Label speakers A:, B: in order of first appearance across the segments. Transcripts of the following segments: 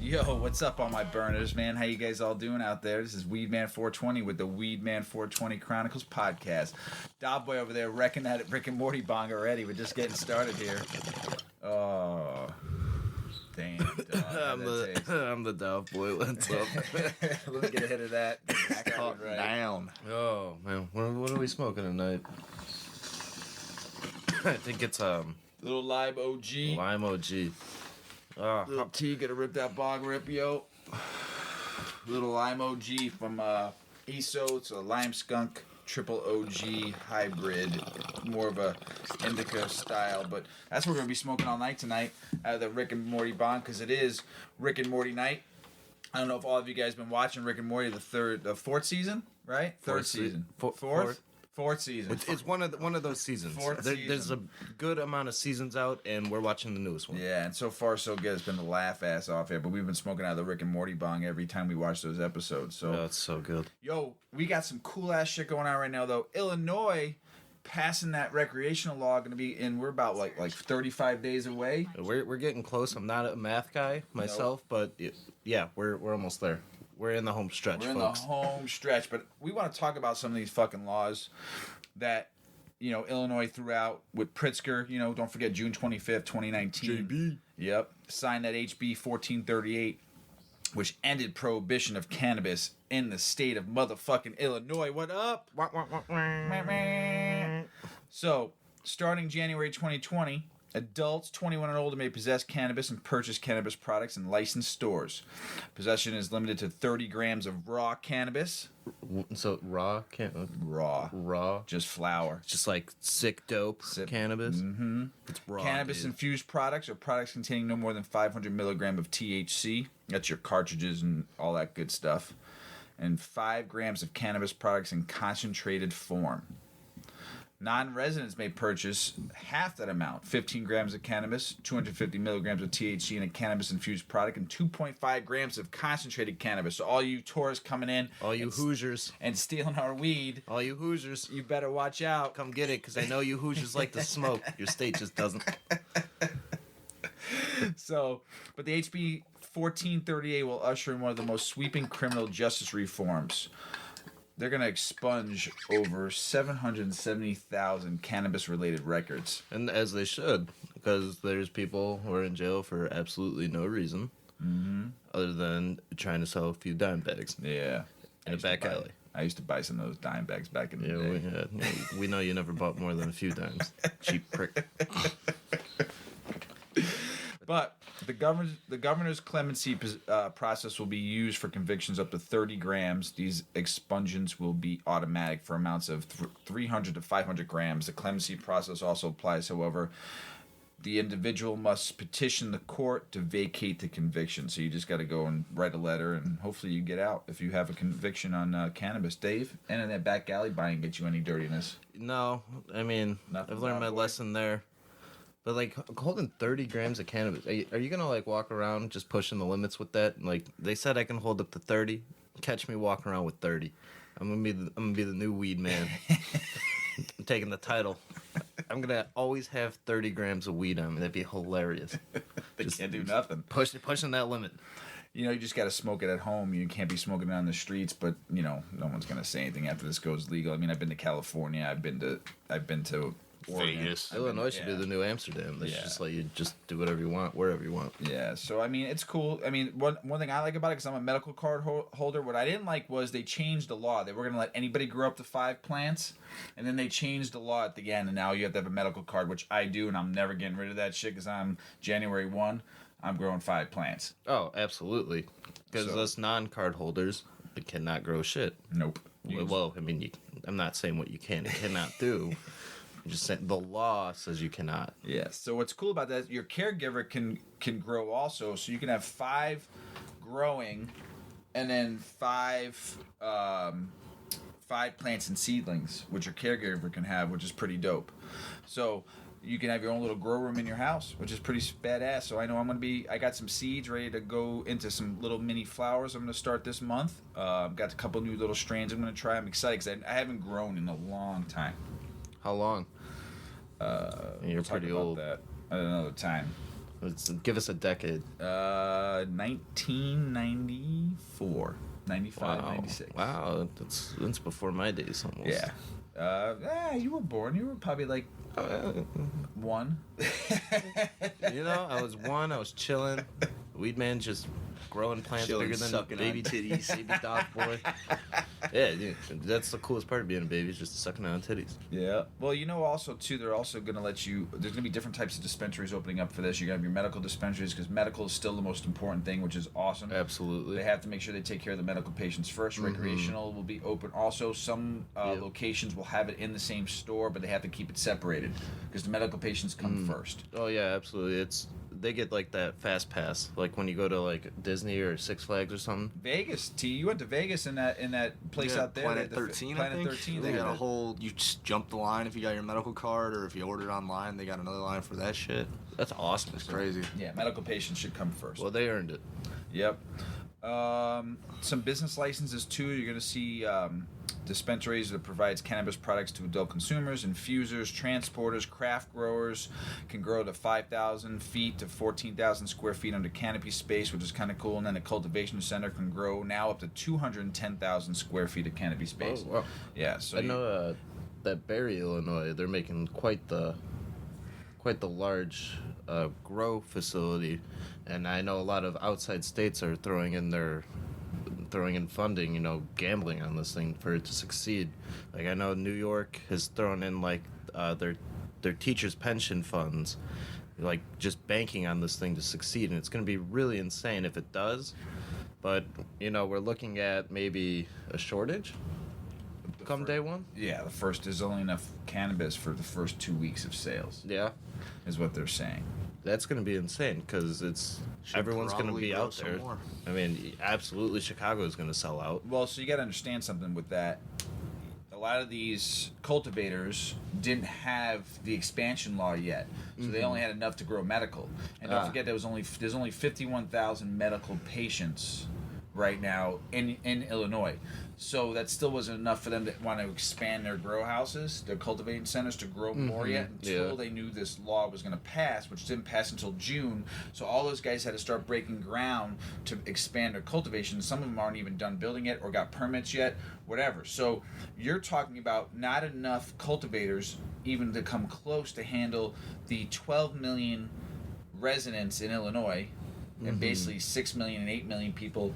A: Yo, what's up, all my burners, man? How you guys all doing out there? This is Weedman 420 with the Weedman 420 Chronicles podcast. Dogboy over there wrecking that Rick and Morty bong already. We're just getting started here. Oh, damn, dog.
B: I'm the Dogboy. What's up?
A: Let me get a hit of that.
B: Calm down. Oh man, what are we smoking tonight? I think it's
A: Little Lime OG.
B: Lime OG.
A: Little T, get a rip that bong rip, yo. Little Lime OG from ESO. It's a Lime Skunk Triple OG hybrid. More of a indica style, but that's what we're going to be smoking all night tonight out of the Rick and Morty bong, because it is Rick and Morty night. I don't know if all of you guys been watching Rick and Morty, the fourth season, right? Third season. Fourth season.
B: It's one of those seasons. There's a good amount of seasons out, and we're watching the newest one.
A: Yeah, and so far so good. It's been the laugh ass off here, but we've been smoking out of the Rick and Morty bong every time we watch those episodes. So
B: it's so good.
A: Yo, we got some cool ass shit going on right now, though. Illinois passing that recreational law, going to be in. We're about like 35 days away.
B: We're getting close. I'm not a math guy myself, but yeah, we're almost there. We're in the home stretch, folks.
A: We're in the home stretch, but we want to talk about some of these fucking laws that, Illinois threw out with Pritzker. Don't forget June 25th, 2019.
B: JB.
A: Yep. Signed that HB 1438, which ended prohibition of cannabis in the state of motherfucking Illinois. What up? So, starting January 2020, adults 21 and older may possess cannabis and purchase cannabis products in licensed stores. Possession is limited to 30 grams of raw cannabis.
B: So raw
A: Raw. Just flower.
B: Just like sick dope cannabis.
A: Mm-hmm.
B: It's raw.
A: Cannabis-infused products are products containing no more than 500 milligram of THC. That's your cartridges and all that good stuff. And 5 grams of cannabis products in concentrated form. Non-residents may purchase half that amount, 15 grams of cannabis, 250 milligrams of THC in a cannabis-infused product, and 2.5 grams of concentrated cannabis. So all you tourists coming in,
B: all you Hoosiers,
A: and stealing our weed,
B: all you Hoosiers,
A: you better watch out.
B: Come get it, because I know you Hoosiers like to smoke. Your state just doesn't.
A: So, but the HB 1438 will usher in one of the most sweeping criminal justice reforms. They're going to expunge over 770,000 cannabis-related records.
B: And as they should, because there's people who are in jail for absolutely no reason, other than trying to sell a few dime bags.
A: Yeah.
B: In a back alley.
A: I used to buy some of those dime bags back in the day.
B: We know you never bought more than a few dimes. Cheap prick.
A: But the governor's clemency process will be used for convictions up to 30 grams. These expungements will be automatic for amounts of 300 to 500 grams. The clemency process also applies, however, the individual must petition the court to vacate the conviction. So you just got to go and write a letter, and hopefully you get out if you have a conviction on cannabis. Dave, and in that back alley buying get you any dirtiness?
B: No, I mean, I've learned my lesson there. But, like, holding 30 grams of cannabis, are you going to, like, walk around just pushing the limits with that? Like, they said I can hold up to 30. Catch me walking around with 30. I'm going to be the new weed man. I'm taking the title. I'm going to always have 30 grams of weed on me. That'd be hilarious.
A: They can't do nothing.
B: Pushing that limit.
A: You just got to smoke it at home. You can't be smoking it on the streets, but, no one's going to say anything after this goes legal. I mean, I've been to California. I've been to
B: Vegas. Illinois should be the new Amsterdam. They should just let you just do whatever you want, wherever you want.
A: Yeah, so, I mean, it's cool. I mean, one thing I like about it, because I'm a medical card holder, what I didn't like was they changed the law. They were going to let anybody grow up to 5 plants, and then they changed the law at the end, and now you have to have a medical card, which I do, and I'm never getting rid of that shit, because I'm January 1, I'm growing 5 plants.
B: Oh, absolutely. Because us non-card holders cannot grow shit.
A: Nope.
B: Well, I mean, I'm not saying what you can and cannot do. Just saying the law says you cannot.
A: Yes. So what's cool about that, your caregiver can grow also. So you can have 5 growing, and then 5 plants and seedlings, which your caregiver can have, which is pretty dope. So you can have your own little grow room in your house, which is pretty badass. So I know I got some seeds ready to go into some little mini flowers I'm going to start this month. I've got a couple new little strains I'm going to try. I'm excited because I haven't grown in a long time.
B: How long? You're pretty old.
A: That at another time.
B: Give us a decade.
A: 1994. 95,
B: Wow.
A: 96.
B: Wow, that's before my days almost.
A: Yeah. You were born. You were probably like 1.
B: I was 1. I was chilling. Weed man just growing plants
C: Chilling,
B: bigger than
C: sucking
B: baby
C: on titties.
B: baby dog boy. Yeah, dude, that's the coolest part of being a baby is just sucking on titties.
A: Yeah. Well, also, too, they're also going to let you... There's going to be different types of dispensaries opening up for this. You're going to have your medical dispensaries because medical is still the most important thing, which is awesome.
B: Absolutely.
A: They have to make sure they take care of the medical patients first.
B: Mm-hmm.
A: Recreational will be open. Also, some locations will have it in the same store, but they have to keep it separated because the medical patients come first.
B: Oh, yeah, absolutely. They get like that fast pass, like when you go to like Disney or Six Flags or something.
A: Vegas, you went to Vegas in that place out there.
C: Planet 13, I think.
A: 13.
C: They got a whole. You just jump the line if you got your medical card, or if you ordered online, they got another line for that shit.
B: That's awesome.
C: It's crazy.
A: Yeah, medical patients should come first.
B: Well, they earned it.
A: Yep. Some business licenses too. You're going to see dispensaries that provides cannabis products to adult consumers, infusers, transporters, craft growers can grow to 5,000 feet to 14,000 square feet under canopy space, which is kind of cool. And then a cultivation center can grow now up to 210,000 square feet of canopy space.
B: Oh, wow.
A: Yeah. So
B: I know that Barrie, Illinois, they're making quite the large grow facility, and I know a lot of outside states are throwing in funding, gambling on this thing for it to succeed. Like I know New York has thrown in like their teachers' pension funds, like just banking on this thing to succeed, and it's going to be really insane if it does. But we're looking at maybe a shortage come day one.
A: Yeah, there's only enough cannabis for the first 2 weeks of sales.
B: Yeah,
A: is what they're saying.
B: That's going to be insane because everyone's going to be out there.
C: More.
B: I mean, absolutely, Chicago is going to sell out.
A: Well, so you got to understand something with that. A lot of these cultivators didn't have the expansion law yet, so they only had enough to grow medical. And don't forget, there's only 51,000 medical patients right now in Illinois. So that still wasn't enough for them to want to expand their grow houses, their cultivating centers, to grow more yet until they knew this law was going to pass, which didn't pass until June. So all those guys had to start breaking ground to expand their cultivation. Some of them aren't even done building it or got permits yet, whatever. So you're talking about not enough cultivators even to come close to handle the 12 million residents in Illinois and basically 6 million and 8 million people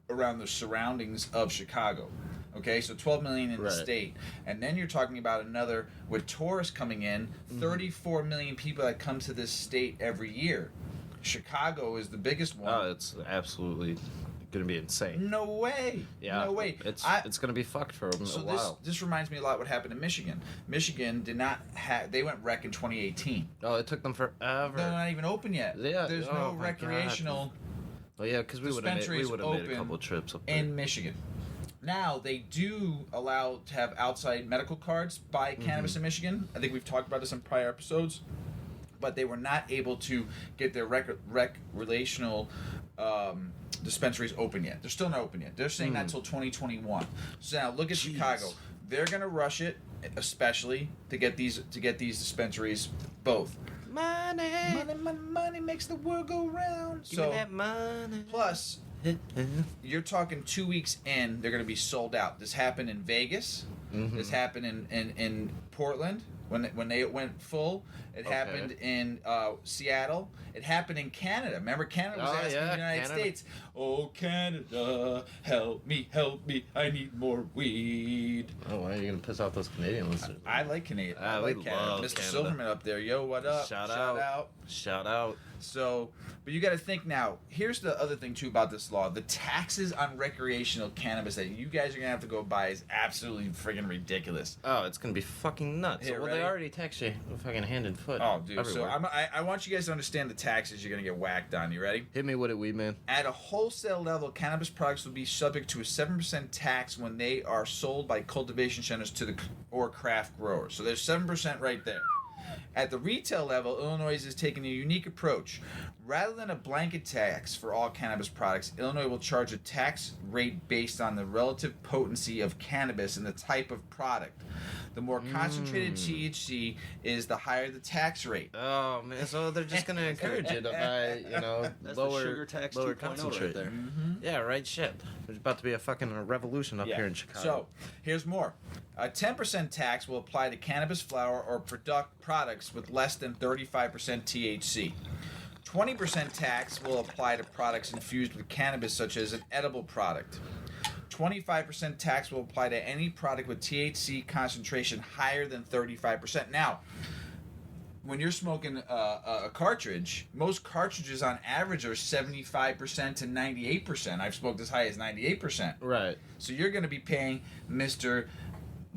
A: around the surroundings of Chicago. Okay, so 12 million in the state. And then you're talking about another, with tourists coming in, 34 million people that come to this state every year. Chicago is the biggest one.
B: Oh, it's absolutely going to be insane.
A: No way.
B: Yeah.
A: No way.
B: It's going to be fucked for a while.
A: This reminds me a lot what happened in Michigan. Michigan did not have, they went rec in 2018.
B: Oh, it took them forever.
A: They're not even open yet.
B: Yeah.
A: There's no recreational...
B: Oh yeah, because we would have made a couple trips up there.
A: In Michigan. Now they do allow to have outside medical cards buy cannabis in Michigan. I think we've talked about this in prior episodes, but they were not able to get their recreational dispensaries open yet. They're still not open yet. They're saying not till 2021. So now look at Chicago. They're gonna rush it, especially to get these dispensaries both. Money makes the world go round.
B: Give me that money.
A: Plus, you're talking 2 weeks in, they're going to be sold out. This happened in Vegas. This happened in Portland when they went full. It happened in Seattle. It happened in Canada. Remember, Canada was asking the United States, "Oh, Canada, help me, I need more weed."
B: Oh, why are you going to piss off those Canadian listeners?
A: I like Canada. I like Canada. Mr.
B: Canada.
A: Silverman up there. Yo, what up?
B: Shout out. Shout out.
A: So, but you got to think now. Here's the other thing too about this law: the taxes on recreational cannabis that you guys are gonna have to go buy is absolutely friggin' ridiculous.
B: Oh, it's gonna be fucking nuts.
A: Here,
B: well,
A: ready?
B: they already tax you fucking hand and foot.
A: Oh, dude.
B: Everywhere.
A: So I want you guys to understand the taxes you're gonna get whacked on. You ready?
B: Hit me with it, weed man.
A: At a wholesale level, cannabis products will be subject to a 7% tax when they are sold by cultivation centers or craft growers. So there's 7% right there. At the retail level, Illinois is taking a unique approach. Rather than a blanket tax for all cannabis products, Illinois will charge a tax rate based on the relative potency of cannabis and the type of product. The more concentrated THC is, the higher the tax rate.
B: Oh man, so they're just gonna encourage you to buy,
C: That's
B: lower
C: the sugar tax
B: lower
C: 2.0
B: concentrate.
C: right there.
B: Yeah, right. Shit, there's about to be a fucking revolution up here in Chicago.
A: So here's more. A 10% tax will apply to cannabis flower or products with less than 35% THC. 20% tax will apply to products infused with cannabis, such as an edible product. 25% tax will apply to any product with THC concentration higher than 35%. Now, when you're smoking a cartridge, most cartridges on average are 75% to 98%. I've smoked as high as 98%.
B: Right.
A: So you're going to be paying Mr.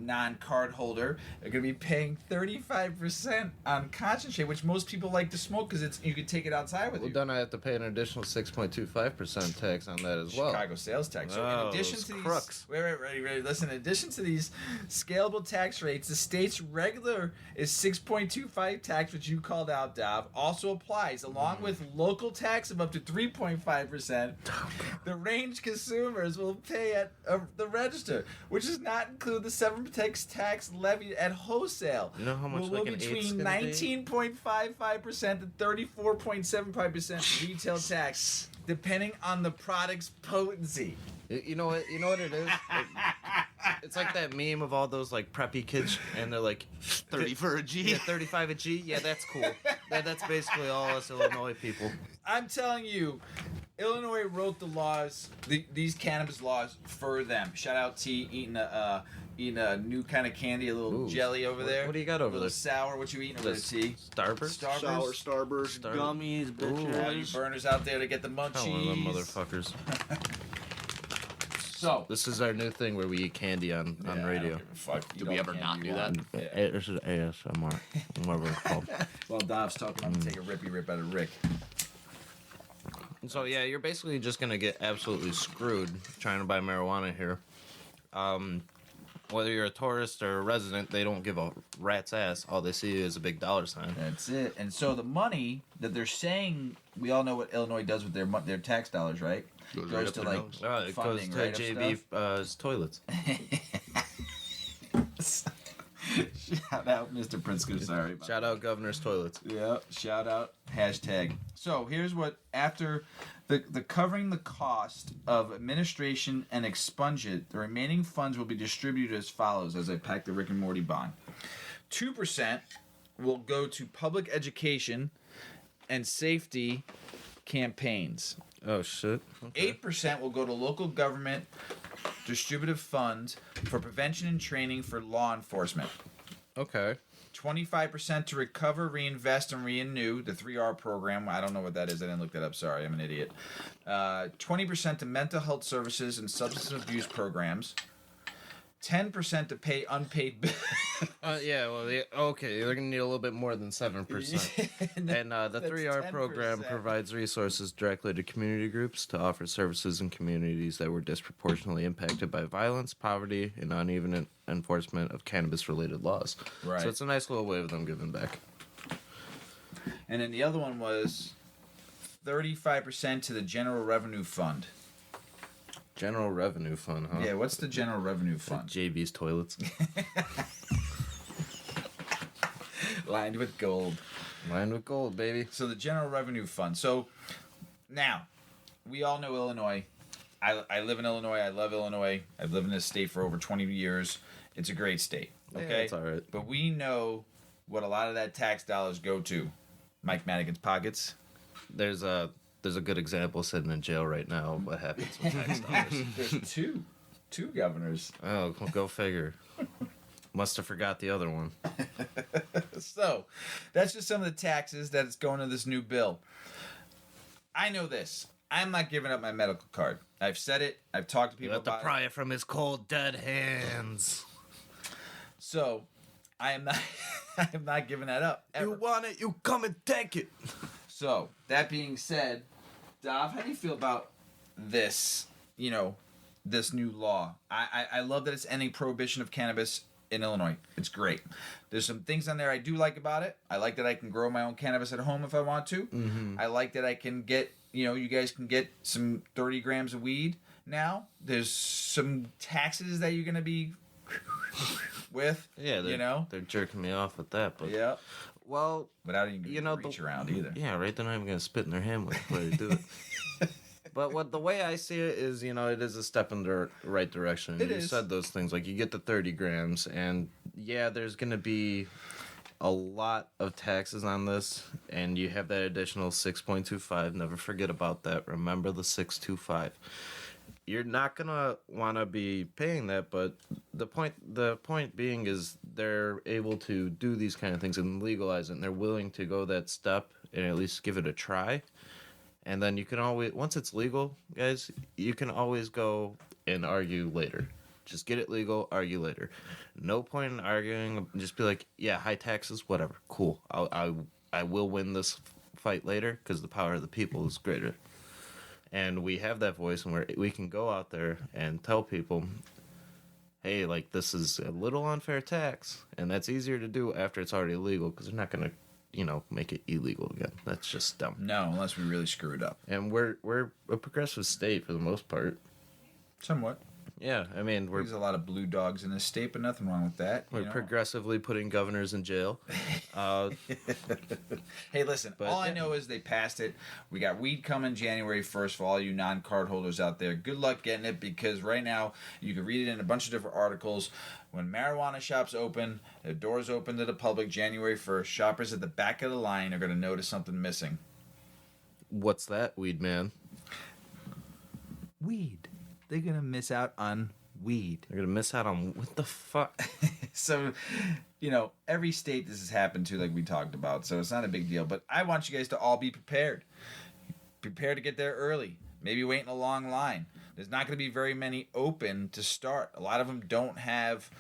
A: non-card holder, they're going to be paying 35% on concentrate, which most people like to smoke because you can take it outside with you.
B: Then I have to pay an additional 6.25% tax on that as well.
A: Chicago sales tax. So in addition to these,
B: crooks.
A: Wait, listen. In addition to these scalable tax rates, the state's regular is 6.25 tax, which you called out, Dav, also applies, along with local tax of up to 3.5%. The range consumers will pay at the register, which does not include the 7% tax levied at wholesale.
B: You know how much
A: will
B: like
A: be
B: an eight's
A: between
B: gonna be?
A: 19.55% to 34.75% retail tax, depending on the product's potency.
B: You know what? You know what it is? It's like that meme of all those like preppy kids, and they're like
C: 30 for a G.
B: Yeah, 35 a G. Yeah, that's cool. That's basically all us Illinois people.
A: I'm telling you, Illinois wrote the laws, these cannabis laws for them. Shout out T eating a new kind of candy, a little jelly over there.
B: What do you got over
A: a little
B: there?
A: Sour. What you eating over there, T?
B: Starburst?
C: Starburst, gummies, bitches.
A: All you burners out there to get the munchies.
B: Tell one of them motherfuckers.
A: So
B: this is our new thing where we eat candy on radio.
A: I don't give a fuck.
C: Did we ever not do that?
B: This is ASMR, whatever it's called.
A: While Dav's talking, I'm gonna take a rippy rip out of Rick.
B: So yeah, you're basically just gonna get absolutely screwed trying to buy marijuana here. Whether you're a tourist or a resident, they don't give a rat's ass. All they see is a big dollar sign.
A: That's it. And so the money that they're saying, we all know what Illinois does with their tax dollars, right?
C: Goes right up
A: to
C: their
A: like
C: nose.
B: It
A: funding,
B: goes to
A: right, of
B: JV toilets.
A: Shout out, Mr. Pritzker. Sorry.
B: Shout out Governor's toilets.
A: Yeah. Shout out. Hashtag. So here's what after the covering the cost of administration and expungement, the remaining funds will be distributed as follows. As I pack the Rick and Morty bond, 2% will go to public education and safety campaigns.
B: Oh shit. Okay.
A: 8% will go to local government distributive funds for prevention and training for law enforcement.
B: Okay.
A: 25% to recover, reinvest, and renew, the 3R program. I don't know what that is. I didn't look that up. Sorry, I'm an idiot. 20% to mental health services and substance abuse programs. 10% to pay unpaid bills.
B: Yeah, well, okay, they're going to need a little bit more than 7%. And the 3R
A: 10%.
B: program provides resources directly to community groups to offer services in communities that were disproportionately impacted by violence, poverty, and uneven enforcement of cannabis-related laws.
A: Right.
B: So it's a nice little way of them giving back.
A: And then the other one was 35% to the General Revenue Fund.
B: General Revenue Fund, huh?
A: Yeah, what's the General Revenue Fund?
B: JV's toilets.
A: Lined with gold.
B: Lined with gold, baby.
A: So the General Revenue Fund. So now, we all know Illinois. I live in Illinois. I love Illinois. I've lived in this state for over 20 years. It's a great state. Okay?
B: Yeah, it's all right.
A: But we know what a lot of that tax dollars go to. Mike Madigan's pockets.
B: There's a good example sitting in jail right now of what happens with tax dollars.
A: There's two governors.
B: Oh, go figure. Must have forgot the other one.
A: So, that's just some of the taxes that's going to this new bill. I know this. I'm not giving up my medical card. I've said it. I've talked to people
B: You have to
A: about
B: pry it from his cold, dead hands.
A: So, I am not. I am not giving that up. Ever.
B: You want it? You come and take it.
A: So, that being said, Dav, how do you feel about this? This new law. I love that it's ending prohibition of cannabis in Illinois. It's great. There's some things on there I do like about it. I like that I can grow my own cannabis at home if I want to.
B: Mm-hmm.
A: I like that I can get, you guys can get some 30 grams of weed now. There's some taxes that you're going to be with.
B: Yeah, they're jerking me off with that. But
A: Yeah.
B: well,
A: Without even reach around either.
B: Yeah, right. They're not even gonna spit in their hand before they do it. But the way I see it is, it is a step in the right direction. You said those things, like you get the 30 grams, and yeah, there's gonna be a lot of taxes on this, and you have that additional 6.25. Never forget about that. Remember the 625. You're not gonna want to be paying that, but the point being is they're able to do these kind of things and legalize it, and they're willing to go that step and at least give it a try. And then you can always, once it's legal, guys, you can always go and argue later. Just get it legal, argue later. No point in arguing. Just be like, yeah, high taxes, whatever, cool. I will win this fight later because the power of the people is greater. And we have that voice, and we can go out there and tell people, hey, like, this is a little unfair tax, and that's easier to do after it's already legal because they're not going to, make it illegal again. That's just dumb.
A: No, unless we really screw it up.
B: And we're a progressive state for the most part.
A: Somewhat.
B: Yeah, I mean,
A: there's a lot of blue dogs in this state, but nothing wrong with that.
B: We're progressively putting governors in jail.
A: Hey, listen, all I know is they passed it. We got weed coming January 1st for all you non-card holders out there. Good luck getting it, because right now you can read it in a bunch of different articles. When marijuana shops open, the doors open to the public January 1st, shoppers at the back of the line are going to notice something missing.
B: What's that, weed man?
A: Weed. They're going to miss out on weed.
B: They're going to miss out on what the fuck?
A: So, every state this has happened to, like we talked about, so it's not a big deal. But I want you guys to all be prepared. Prepare to get there early. Maybe wait in a long line. There's not going to be very many open to start. A lot of them don't have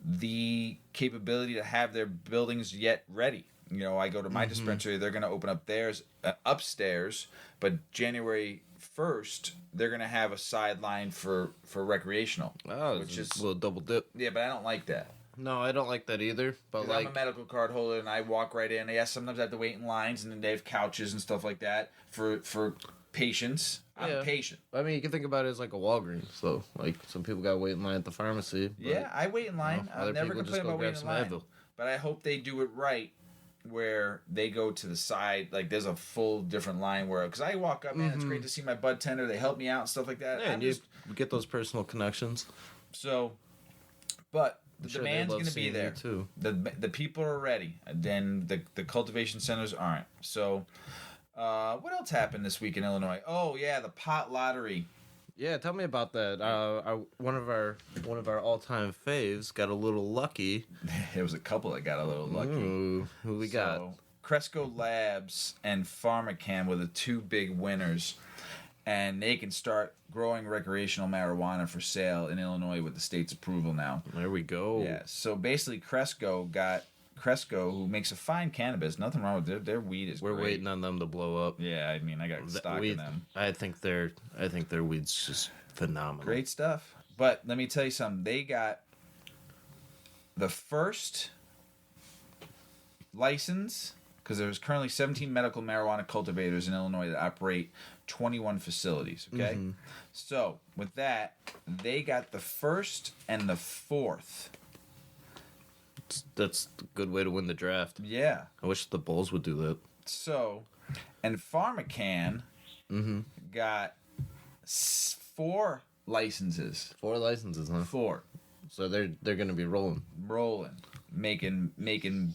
A: the capability to have their buildings yet ready. I go to my dispensary, they're going to open up theirs upstairs, but January 1st, they're going to have a sideline for recreational.
B: Oh, which is a little double dip.
A: Yeah, but I don't like that.
B: No, I don't like that either. But
A: I'm a medical card holder, and I walk right in. Yes, sometimes I have to wait in lines, and then they have couches and stuff like that for patients. I'm a patient.
B: I mean, you can think about it as like a Walgreens. So, like, some people got to wait in line at the pharmacy.
A: Yeah, I wait in line. I'll never complain about waiting in line. Advil. But I hope they do it right, where they go to the side, like there's a full different line where, because I walk up, man, it's great to see my bud tender, they help me out and stuff like that.
B: Yeah, and you get those personal connections.
A: So, but the demand's going to be there too. The people are ready, and then the cultivation centers aren't. So, what else happened this week in Illinois? Oh yeah, the pot lottery.
B: Yeah, tell me about that. One of our all-time faves got a little lucky.
A: There was a couple that got a little lucky.
B: Ooh, who we got?
A: Cresco Labs and PharmaCann were the two big winners, and they can start growing recreational marijuana for sale in Illinois with the state's approval now.
B: There we go.
A: Yeah, so basically Cresco, who makes a fine cannabis. Nothing wrong with their weed is
B: We're
A: great.
B: waiting on them to blow up.
A: Yeah, I mean, I got stock in them.
B: I think their weed's just phenomenal.
A: Great stuff. But let me tell you something. They got the first license, because there's currently 17 medical marijuana cultivators in Illinois that operate 21 facilities, okay? So, with that, they got the first and the fourth.
B: That's a good way to win the draft.
A: Yeah.
B: I wish the Bulls would do that.
A: So, and PharmaCann got 4 licenses.
B: 4 licenses, huh?
A: 4.
B: So they're going to be rolling,
A: making.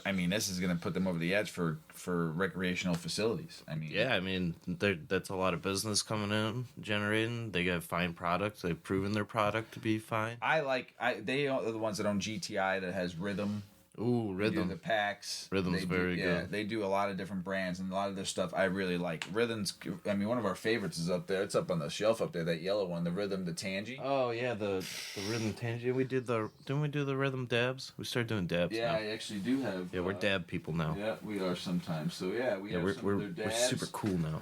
A: I mean, this is going to put them over the edge for recreational facilities. I mean,
B: yeah, I mean, that's a lot of business coming in, generating. They got fine products. They've proven their product to be fine.
A: They are the ones that own GTI that has Rhythm.
B: Ooh, Rhythm.
A: The packs.
B: Rhythm's very good.
A: Yeah, they do a lot of different brands, and a lot of their stuff I really like. Rhythm's, I mean, one of our favorites is up there. It's up on the shelf up there, that yellow one, the Rhythm, the Tangy.
B: Oh, yeah, the Rhythm Tangy. Didn't we do the Rhythm dabs? We started doing dabs now.
A: I actually do have.
B: Yeah, we're dab people now.
A: Yeah, we are sometimes. So, yeah, we have some of their dabs.
B: We're super cool now.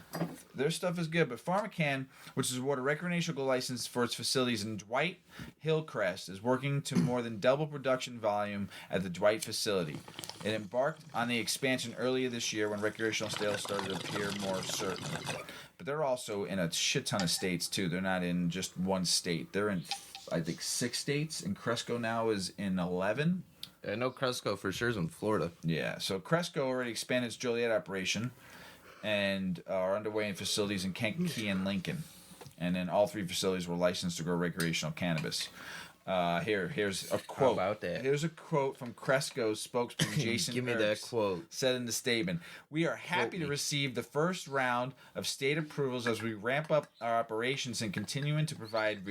A: Their stuff is good, but PharmaCann, which is awarded a recreational license for its facilities in Dwight Hillcrest, is working to more than double production volume at the Dwight facility. It embarked on the expansion earlier this year when recreational sales started to appear more certain. But they're also in a shit ton of states, too. They're not in just one state. They're in I think 6 states, and Cresco now is in 11.
B: I know Cresco for sure is in Florida.
A: Yeah, so Cresco already expanded its Joliet operation and are underway in facilities in Kankakee and Lincoln. And then all 3 facilities were licensed to grow recreational cannabis. Here's a quote.
B: How about that?
A: Here's a quote from Cresco's spokesman Jason
B: Give me
A: Ertz,
B: that quote.
A: said in the statement, "We are happy to receive the first round of state approvals as we ramp up our operations and continuing to provide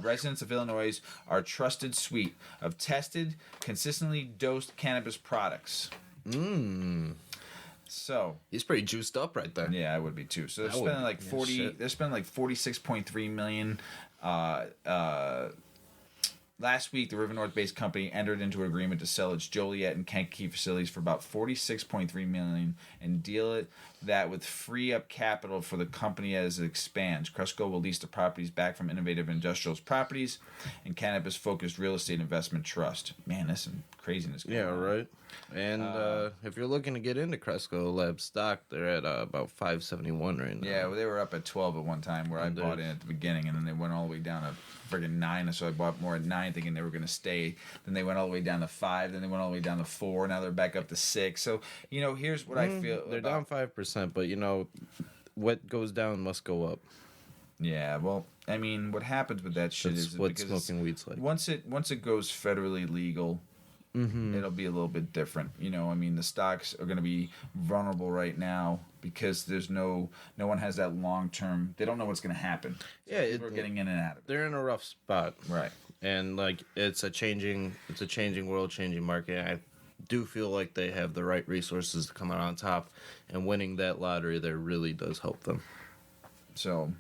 A: residents of Illinois our trusted suite of tested, consistently dosed cannabis products." So
B: He's pretty juiced up right there.
A: yeah, I would be too. So they're
B: I would
A: spending
B: be.
A: like
B: Yeah,
A: 40.
B: shit.
A: They're spending like 46.3 million. Last week, the River North-based company entered into an agreement to sell its Joliet and Kankakee facilities for about $46.3 million and deal that with free up capital for the company as it expands. Cresco will lease the properties back from Innovative Industrials Properties and Cannabis-focused real estate investment trust. Man, that's some craziness going
B: Yeah,
A: on.
B: right. And if you're looking to get into Cresco Lab stock, they're at about $5.71 right now.
A: Yeah, well, they were up at 12 at one time where I bought in at the beginning, and then they went all the way down to friggin' 9, so I bought more at 9 thinking they were going to stay. Then they went all the way down to 5, then they went all the way down to 4, now they're back up to 6. So, here's what I feel
B: They're
A: about...
B: down 5%, but what goes down must go up.
A: Yeah, well, I mean, what happens with that shit
B: That's
A: is
B: what
A: because
B: smoking weed's like.
A: once it goes federally legal, it'll be a little bit different. I mean, the stocks are going to be vulnerable right now because there's no one has that long term. They don't know what's going to happen. So
B: Yeah,
A: people are getting in and out of it.
B: They're in a rough spot.
A: Right.
B: And it's a changing world, changing market. I do feel like they have the right resources to come out on top, and winning that lottery there really does help them.
A: So,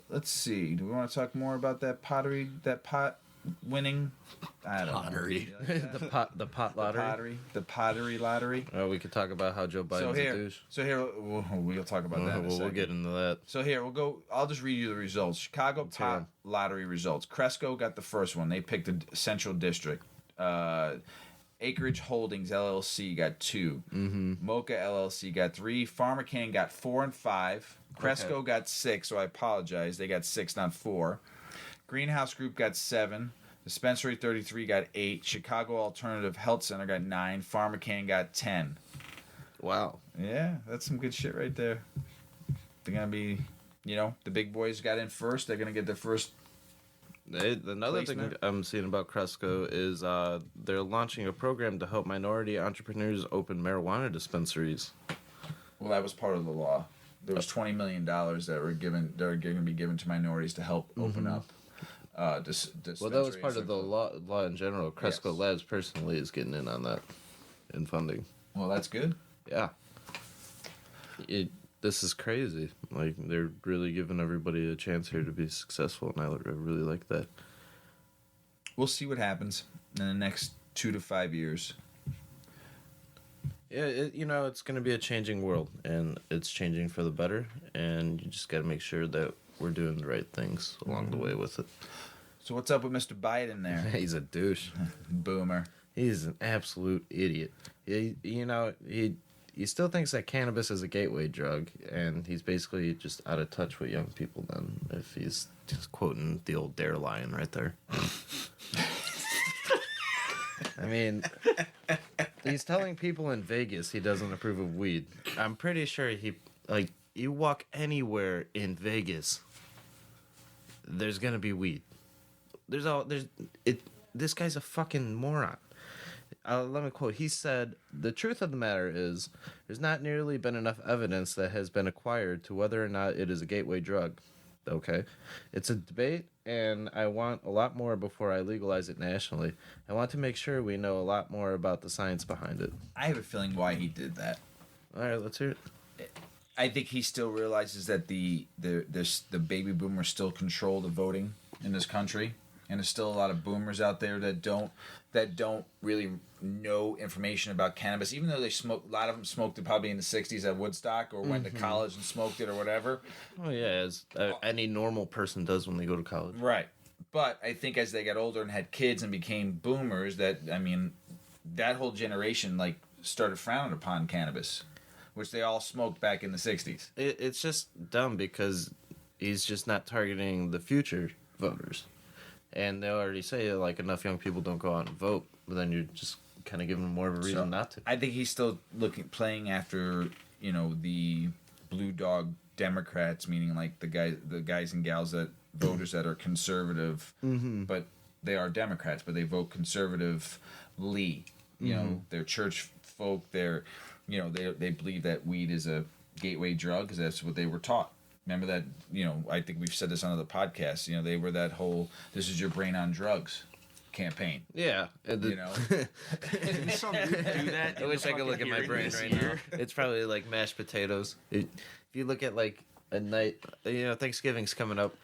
A: let's see. Do we want to talk more about that pot winning? I don't
C: Pottery.
A: know. You like that?
B: the pot lottery.
A: The pottery lottery.
B: We could talk about how Joe Biden's a douche.
A: So here, we'll talk about that in a
B: We'll
A: second.
B: get into that.
A: So here, we'll go. I'll just read you the results. Chicago
B: hear
A: pot
B: 'em.
A: lottery results. Cresco got the first one. They picked the Central District. Acreage Holdings LLC got 2. Mocha LLC got 3. PharmaCann got 4 and 5. Cresco got 6, so I apologize. They got 6, not 4. Greenhouse Group got 7. Dispensary 33 got 8. Chicago Alternative Health Center got 9. PharmaCann got 10.
B: Wow.
A: Yeah, that's some good shit right there. They're going to be, the big boys got in first. They're going to get their first.
B: Another
A: placement.
B: thing I'm seeing about Cresco is they're launching a program to help minority entrepreneurs open marijuana dispensaries.
A: Well, that was part of the law. There was $20 million that are going to be given to minorities to help open up.
B: Well, that was part of the law in general. Cresco
A: Yes.
B: Labs personally is getting in on that in funding.
A: Well, that's good.
B: Yeah. This is crazy. Like, they're really giving everybody a chance here to be successful, and I really like that.
A: We'll see what happens in the next 2 to 5 years.
B: Yeah, it's going to be a changing world, and it's changing for the better, and you just got to make sure that we're doing the right things along the way with it.
A: So what's up with Mr. Biden there?
B: He's a douche.
A: Boomer.
B: He's an absolute idiot. He still thinks that cannabis is a gateway drug, and he's basically just out of touch with young people then, if he's just quoting the old Dare line right there. I mean, he's telling people in Vegas he doesn't approve of weed. I'm pretty sure you walk anywhere in Vegas, there's gonna be weed. This guy's a fucking moron. Let me quote. He said, "The truth of the matter is, there's not nearly been enough evidence that has been acquired to whether or not it is a gateway drug. Okay? It's a debate, and I want a lot more before I legalize it nationally. I want to make sure we know a lot more about the science behind it."
A: I have a feeling why he did that.
B: All right, let's hear it.
A: I think he still realizes that the baby boomers still control the voting in this country, and there's still a lot of boomers out there that don't really know information about cannabis, even though they smoke. A lot of them smoked it probably in the '60s at Woodstock, or went to college and smoked it, or whatever.
B: Oh yeah, as any normal person does when they go to college.
A: Right. But I think as they got older and had kids and became boomers, that whole generation started frowning upon cannabis, which they all smoked back in the '60s.
B: It's just dumb because he's just not targeting the future voters. And they already say, like, enough young people don't go out and vote, but then you're just kind of giving them more of a reason not to.
A: I think he's still playing after, the blue dog Democrats, meaning like the guys and gals that voters that are conservative, but they are Democrats, but they vote conservatively. They're church folk. They're, they believe that weed is a gateway drug because that's what they were taught. Remember that, I think we've said this on other podcasts, they were that whole "this is your brain on drugs" campaign.
B: Yeah.
C: Did some dude do that?
B: I wish I could look at my brain right now. It's probably like mashed potatoes. If you look at like a night, Thanksgiving's coming up.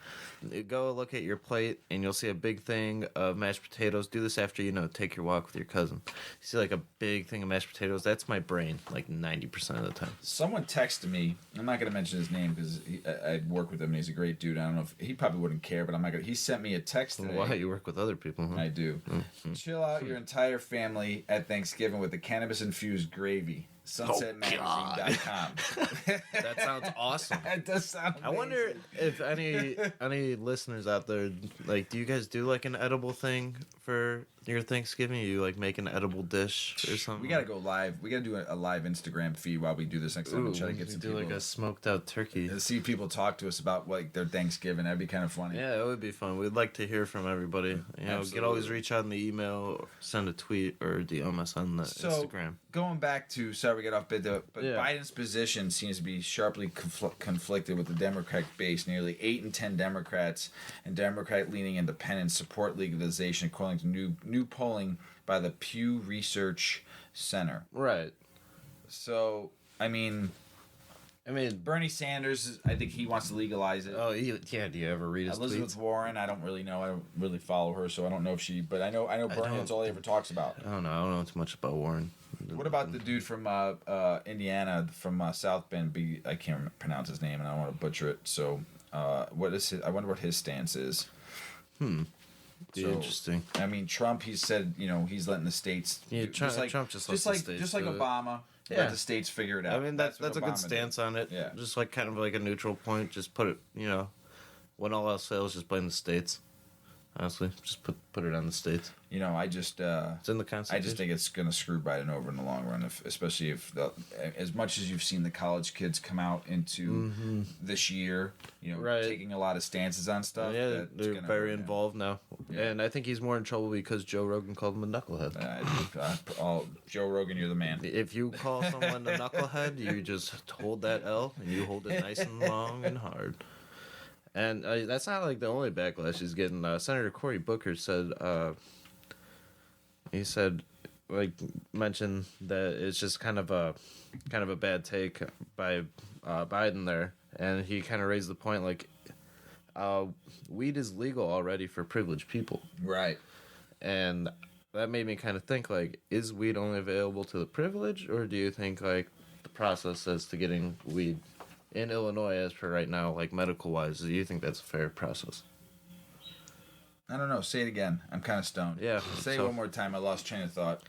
B: Go look at your plate and you'll see a big thing of mashed potatoes. Do this after, take your walk with your cousin. You see like a big thing of mashed potatoes. That's my brain, like 90% of the time.
A: Someone texted me. I'm not going to mention his name because I work with him and he's a great dude. I don't know if he probably wouldn't care, but I'm not going to. He sent me a text today.
B: Why? You work with other people, huh?
A: I do. Mm-hmm. Chill out your entire family at Thanksgiving with the cannabis-infused gravy. SunsetMagazine.com.
B: That sounds awesome.
A: It does sound amazing.
B: I wonder if any listeners out there, like, do you guys do like an edible thing for your Thanksgiving? You like make an edible dish or something?
A: We gotta go live. We gotta do a live Instagram feed while we do this next time and try to get some
B: do
A: people.
B: Like a smoked out turkey.
A: And see people talk to us about like their Thanksgiving. That'd be kind of funny.
B: Yeah, it would be fun. We'd like to hear from everybody. You can always reach out in the email, or send a tweet, or DM us on the Instagram.
A: Going back to, sorry we got off bit, but Biden's position seems to be sharply conflicted with the Democratic base. Nearly 8 in 10 Democrats and Democrat-leaning independents support legalization, according to new polling by the Pew Research Center.
B: Right.
A: So, I mean, Bernie Sanders, I think he wants to legalize it.
B: Oh, yeah. Do you ever read his
A: Elizabeth
B: tweets?
A: Warren, I don't really know. I don't really follow her, so I don't know if she. But I know Bernie. That's all he ever talks about.
B: I don't know too much about Warren.
A: What about the dude from Indiana, from South Bend? I can't pronounce his name, and I don't want to butcher it. So, what is his? I wonder what his stance is.
B: Interesting.
A: I mean, Trump. He said, he's letting the states.
B: Yeah, Trump just lets the states
A: just like
B: do it.
A: Obama.
B: Yeah.
A: Let the states figure it out.
B: I mean, that's a good stance on it.
A: Yeah.
B: Just like kind of like a neutral point. Just put it, when all else fails, just blame the states. Honestly, just put it on the states.
A: I just
B: it's in the Constitution.
A: I just think it's going to screw Biden over in the long run, especially if as much as you've seen the college kids come out into this year,
B: right.
A: taking a lot of stances on stuff.
B: Yeah, they're very involved now, and I think he's more in trouble because Joe Rogan called him a knucklehead.
A: Joe Rogan, you're the man.
B: If you call someone a knucklehead, you just hold that L and you hold it nice and long and hard. And that's not like the only backlash he's getting. Senator Cory Booker said, mentioned that it's just kind of a bad take by Biden there, and he kind of raised the point like, weed is legal already for privileged people,
A: right?
B: And that made me kind of think like, is weed only available to the privileged, or do you think like the process as to getting weed in Illinois, as per right now, like medical-wise, do you think that's a fair process?
A: I don't know. Say it again. I'm kind of stoned.
B: Yeah.
A: Say it one more time. I lost train of thought.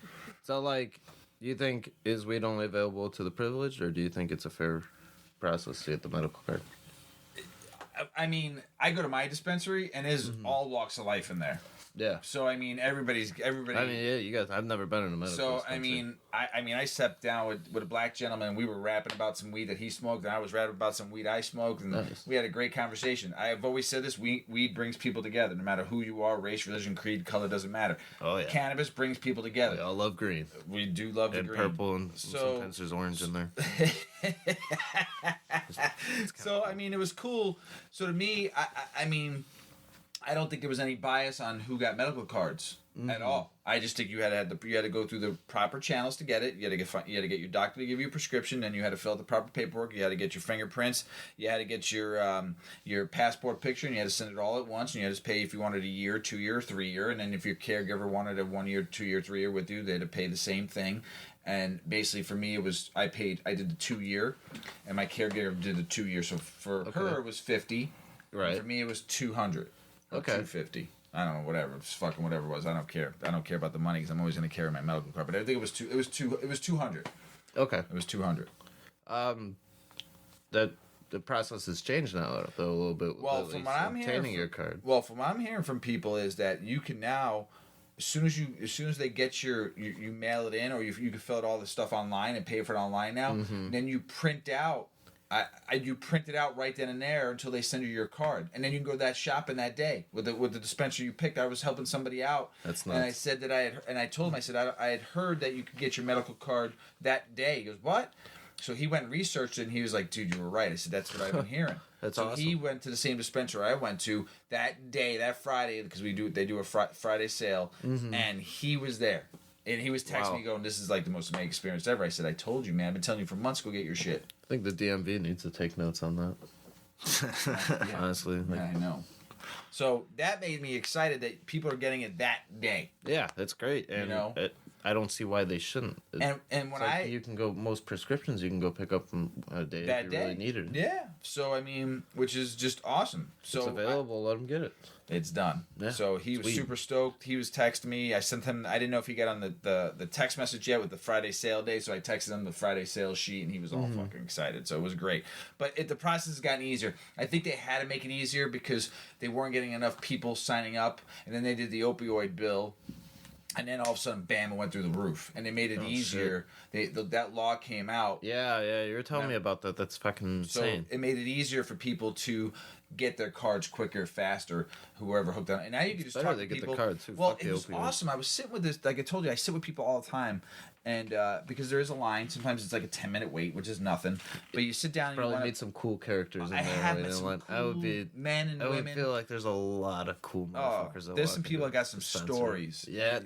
B: So, like, do you think is weed only available to the privileged, or do you think it's a fair process to get the medical card?
A: I mean, I go to my dispensary, and there's all walks of life in there.
B: Yeah.
A: So I mean, everybody.
B: I mean, yeah, you guys. I've never been in a medical.
A: So
B: dispensary.
A: I sat down with a black gentleman. We were rapping about some weed that he smoked, and I was rapping about some weed I smoked, and we had a great conversation. I've always said this: weed brings people together, no matter who you are, race, religion, creed, color, doesn't matter.
B: Oh yeah.
A: Cannabis brings people together.
B: We all love green.
A: We do love the
B: and
A: green.
B: Purple, and sometimes there's orange in there.
A: So I mean, it was cool. So to me, I mean, I don't think there was any bias on who got medical cards at all. I just think you had to go through the proper channels to get it. You had to get your doctor to give you a prescription. Then you had to fill out the proper paperwork. You had to get your fingerprints. You had to get your passport picture, and you had to send it all at once. And you had to pay if you wanted a year, 2 year, 3 year, and then if your caregiver wanted a 1 year, 2 year, 3 year with you, they had to pay the same thing. And basically, for me, it was I did the 2 year, and my caregiver did the 2 year. So for her, it was $50.
B: Right.
A: And for me, it was $200.
B: Okay.
A: $250. I don't know, whatever. It's fucking whatever it was. I don't care. I don't care about the money because I'm always going to carry my medical card. But I think it was $200.
B: Okay.
A: It was $200.
B: That the process has changed now though a little bit.
A: Well,
B: with
A: from
B: at
A: what
B: least
A: I'm hearing,
B: obtaining your card.
A: Well, from what I'm hearing from people is that you can now, as soon as they get you mail it in, or you can fill out all the stuff online and pay for it online now. Then you print out. You print it out right then and there until they send you your card, and then you can go to that shop in that day with the dispenser you picked. I was helping somebody out,
B: That's nice.
A: and I said that I told him, I said I had heard that you could get your medical card that day. He goes, what? So he went and researched it, and he was like, dude, you were right. I said, that's what I've been hearing.
B: That's
A: so
B: awesome.
A: He went to the same dispenser I went to that day, that Friday, because they do a Friday sale, and he was there. And he was texting me going, this is like the most amazing experience ever. I said, I told you, man. I've been telling you for months, go get your shit.
B: I think the DMV needs to take notes on that.
A: Yeah.
B: Honestly.
A: Yeah, I know. So that made me excited that people are getting it that day.
B: Yeah, that's great. And I don't see why they shouldn't.
A: And when
B: you can go, most prescriptions you can go pick up from a day
A: that
B: if you really needed it.
A: Yeah. So, I mean, which is just awesome. So
B: it's available, let them get it.
A: It's done.
B: Yeah,
A: so he was
B: sweet.
A: super stoked. He was texting me. I sent him. I didn't know if he got on the text message yet with the Friday sale day. So I texted him the Friday sale sheet, and he was all fucking excited. So it was great. But the process has gotten easier. I think they had to make it easier because they weren't getting enough people signing up, and then they did the opioid bill. And then all of a sudden, bam, it went through the roof. And they made it easier. That law came out.
B: Yeah, you were telling me about that. That's fucking insane.
A: So it made it easier for people to get their cards quicker, faster, whoever hooked on. And now you can just talk to people.
B: Get the card too.
A: Well,
B: Fuck
A: it was awesome. I was sitting with this, like I told you, I sit with people all the time. And because there is a line, sometimes it's like a 10-minute wait, which is nothing. But you sit down and
B: probably
A: you
B: made some cool characters in there.
A: I have met some cool
B: I would be
A: men and
B: I would
A: women.
B: feel like there's a lot of cool motherfuckers.
A: There's some people that got some stories.
B: Yeah.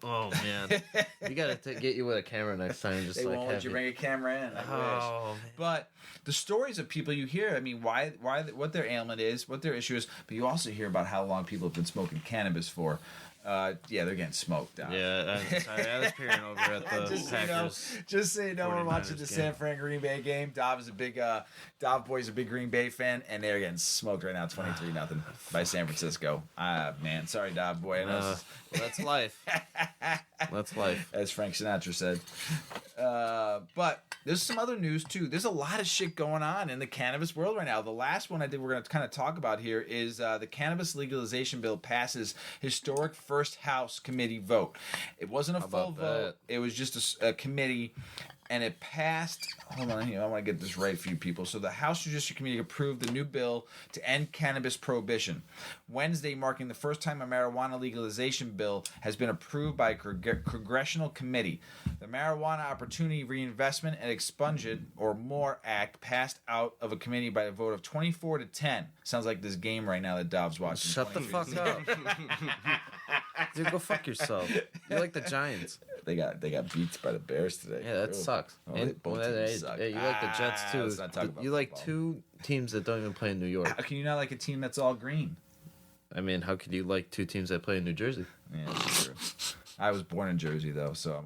B: Oh man, you gotta get you with a camera next time. Just
A: they
B: like
A: won't let you bring a camera in. I wish.
B: Man.
A: But the stories of people you hear, I mean, why, what their ailment is, what their issue is, but you also hear about how long people have been smoking cannabis for. Yeah, they're getting smoked out.
B: Yeah, I'm sorry. I was peering over at the Packers.
A: Just so you know, we're watching the
B: 49ers
A: San Fran Green Bay game. Dov boy's a big Green Bay fan, and they're getting smoked right now, 23-0 by San Francisco. Man, sorry, Dov boy. I know
B: That's life. That's life.
A: as Frank Sinatra said. But there's some other news too. There's a lot of shit going on in the cannabis world right now. The last one we're going to kind of talk about here is the cannabis legalization bill passes historic first House committee vote. It wasn't a full vote. It was just a committee. And it passed. Hold on here. I want to get this right for you people. So the House Judiciary Committee approved the new bill to end cannabis prohibition. Wednesday, marking the first time a marijuana legalization bill has been approved by a congressional committee. The Marijuana Opportunity Reinvestment and Expungement, or MORE Act, passed out of a committee by a vote of 24-10. Sounds like this game right now that Dov's watching.
B: Shut the fuck up. Dude, go fuck yourself. You're like the Giants.
A: They got beats by the Bears today.
B: Yeah, that sucks.
A: Oh,
B: And
A: both teams suck.
B: you like the Jets too.
A: Let's not talk about
B: you like
A: football.
B: two teams that don't even play in New York.
A: How can you not like a team that's all green?
B: I mean, how could you like two teams that play in New Jersey?
A: Yeah, that's true. I was born in Jersey though, so I'm.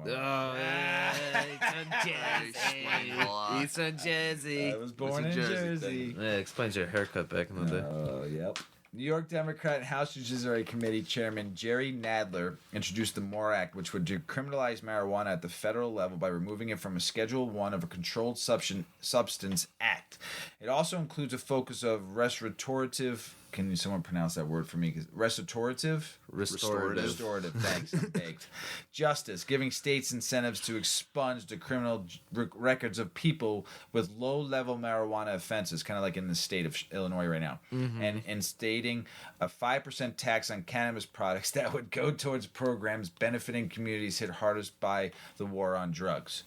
B: He's from Jersey.
A: I was born in Jersey.
B: Yeah, explains your haircut back in the day.
A: Yep. New York Democrat and House Judiciary Committee Chairman Jerry Nadler introduced the MORE Act, which would decriminalize marijuana at the federal level by removing it from a Schedule 1 of a Controlled Substance Act. It also includes a focus of restorative. Can someone pronounce that word for me? Restorative. Thanks. I'm baked. Justice, giving states incentives to expunge the criminal records of people with low-level marijuana offenses, kind of like in the state of Illinois right now, and instating a 5% tax on cannabis products that would go towards programs benefiting communities hit hardest by the war on drugs,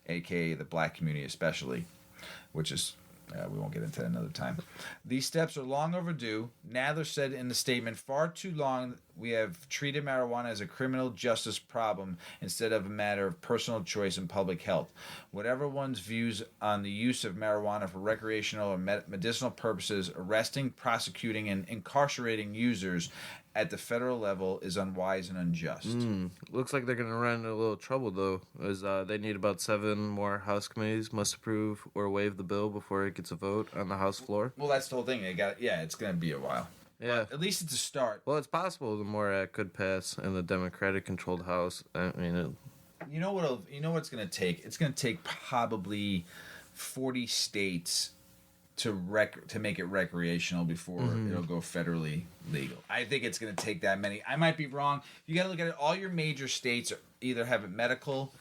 A: aka the black community especially, which is. We won't get into that another time. These steps are long overdue. Nadler said in the statement, far too long we have treated marijuana as a criminal justice problem instead of a matter of personal choice and public health. Whatever one's views on the use of marijuana for recreational or medicinal purposes, arresting, prosecuting, and incarcerating users at the federal level is unwise and unjust.
B: Looks like they're going to run into a little trouble, though, as they need about 7 more House committees must approve or waive the bill before it gets a vote on the House floor.
A: Well, that's the whole thing. It's going to be a while.
B: Yeah.
A: But at least it's a start.
B: Well, it's possible the MORE Act could pass in the Democratic-controlled House. I mean,
A: you know what it's going to take? It's going to take probably 40 states to make it recreational before it'll go federally legal. I think it's going to take that many. I might be wrong. You got to look at it. All your major states either have it medical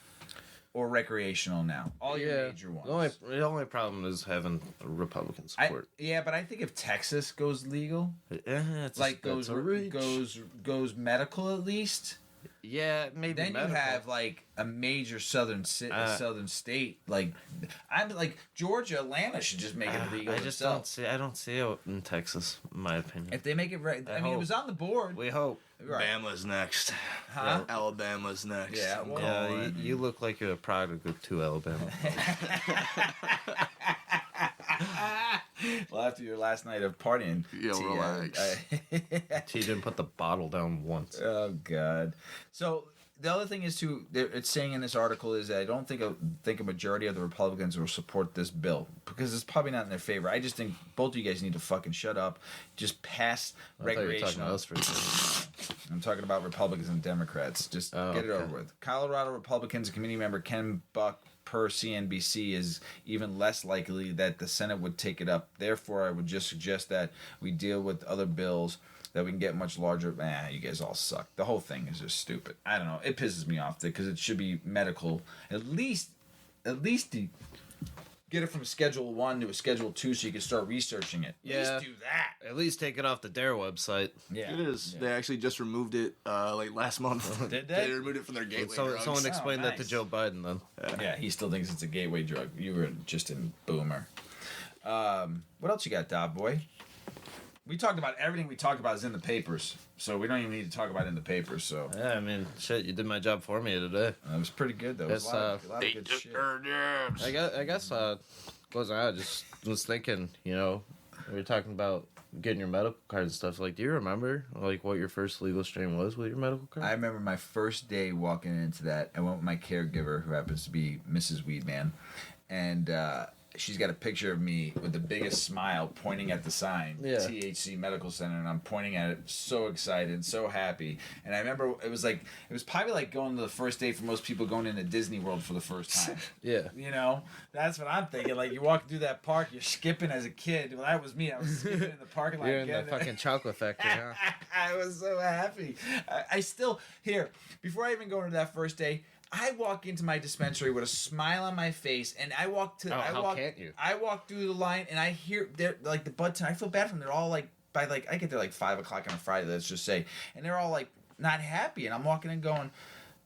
A: or recreational now. All your major ones.
B: The only problem is having Republican support.
A: But I think if Texas goes legal, goes medical at least.
B: Yeah, maybe.
A: Then medical. You have like a major southern state. Like I'm like Georgia, Atlanta should just make it legal.
B: I don't see it in Texas, in my opinion.
A: If they make it right, I mean, it was on the board.
B: We hope.
C: Right. Bama's next. Huh? Yeah. Alabama's next.
A: Yeah. Well,
B: you look like you're a product of two Alabama.
A: Well, after your last night of partying,
C: relax.
B: T didn't put the bottle down once.
A: Oh God. So the other thing is too, it's saying in this article is that I don't think a majority of the Republicans will support this bill because it's probably not in their favor. I just think both of you guys need to fucking shut up. Just pass recreational. I'm talking about Republicans and Democrats. Just get it over with. Colorado Republicans committee member Ken Buck per CNBC is even less likely that the Senate would take it up. Therefore, I would just suggest that we deal with other bills that we can get much larger. You guys all suck. The whole thing is just stupid. I don't know. It pisses me off because it should be medical. At least get it from Schedule 1 to a Schedule 2 so you can start researching it.
B: Yeah.
A: At least do that.
B: At least take it off the DARE website.
C: Yeah. It is. Yeah. They actually just removed it last month.
A: Did they?
C: They removed it from their gateway drugs.
B: Someone explained that to Joe Biden then.
A: Yeah, he still thinks it's a gateway drug. You were just a boomer. What else you got, Dob Boy? We talked about everything we talked about is in the papers, so we don't even need to talk about it in the papers. So
B: yeah, I mean, shit, you did my job for me today.
A: That was pretty good though. It was a lot of good shit.
B: I guess goes on. I just was thinking, we were talking about getting your medical card and stuff. Like, do you remember like what your first legal strain was with your medical card?
A: I remember my first day walking into that. I went with my caregiver, who happens to be Mrs. Weedman, and she's got a picture of me with the biggest smile pointing at the sign, THC Medical Center, and I'm pointing at it, so excited, so happy. And I remember it was probably like going to the first day for most people going into Disney World for the first time.
B: Yeah.
A: That's what I'm thinking. Like, you walk through that park, you're skipping as a kid. Well, that was me. I was skipping in the parking lot.
B: You're in the fucking chocolate factory, huh?
A: I was so happy. I still, before I even go into that first day, I walk into my dispensary with a smile on my face, and I walk to.
B: How can't you?
A: I walk through the line, and I hear they're like the bud. I feel bad for them. They're all like I get there like 5 o'clock on a Friday. Let's just say, and they're all like not happy, and I'm walking in going.